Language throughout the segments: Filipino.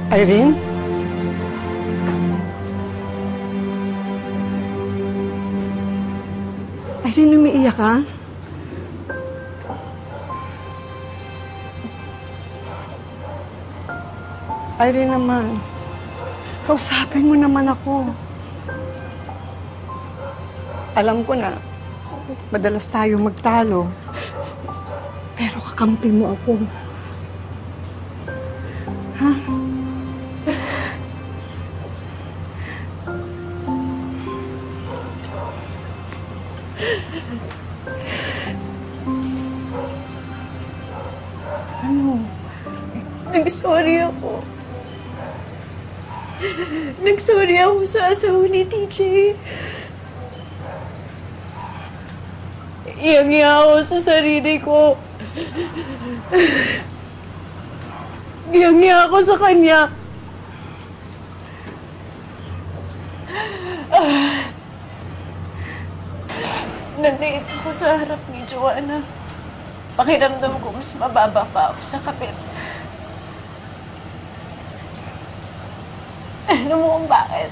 Irene? Irene, umiiyak ka? Irene naman, kausapin mo naman ako. Alam ko na, madalas tayo magtalo. Pero kakampi mo ako. Ha? Ano? Nag-sorry ako. Nag-sorry ako sa asawa ni TJ. Iyang-iya ako sa sarili ko. Iyang-iya ako sa kanya. Nandito ako sa harap ni Joanna. Pakiramdam ko mas mababa pa ako sa kapit. Alam mo kung bakit?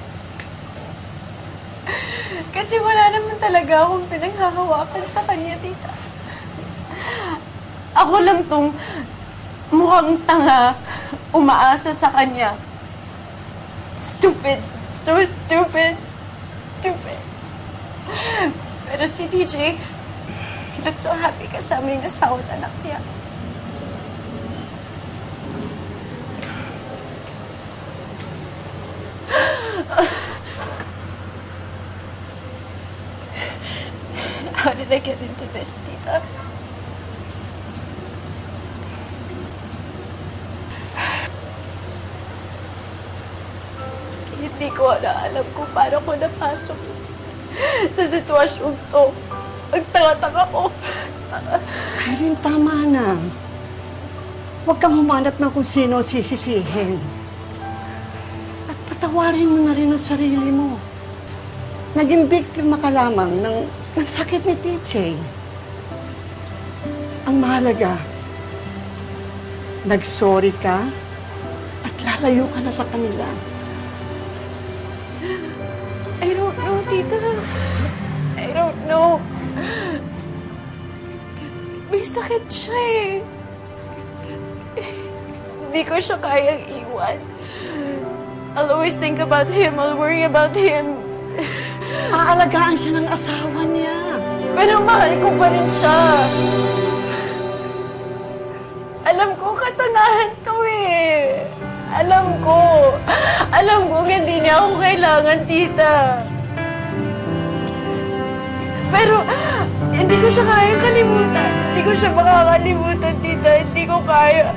Kasi wala naman talaga akong pinanghahawakan sa kanya, tita. Ako lang tong mukhang tanga, umaasa sa kanya. Stupid. So stupid. Stupid. Pero si TJ, that's so happy kasama yung asawa at anak niya. How did I get into this, tita? Hindi ko alam kung paano ko napasok sa sitwasyong to. Nagtaka-taka ko. Irene, tama na. Huwag kang humanap ng kung sino sisisihin. At patawarin mo na rin ang sarili mo. Naging biktima ka lamang ng sakit ni TJ. Ang mahalaga, nag-sorry ka at lalayo ka na sa kanila. I don't know, tita. I don't know. May sakit siya eh. Hindi ko siya kayang iwan. I'll always think about him. I'll worry about him. Aalagaan siya ng asawa niya. Pero mahal ko pa rin siya. Alam ko katangahan to eh. Alam ko. Alam ko hindi niya ako kailangan, tita. Pero hindi ko siya kayang kalimutan. Hindi ko siya makakalimutan, tita. Hindi ko kaya.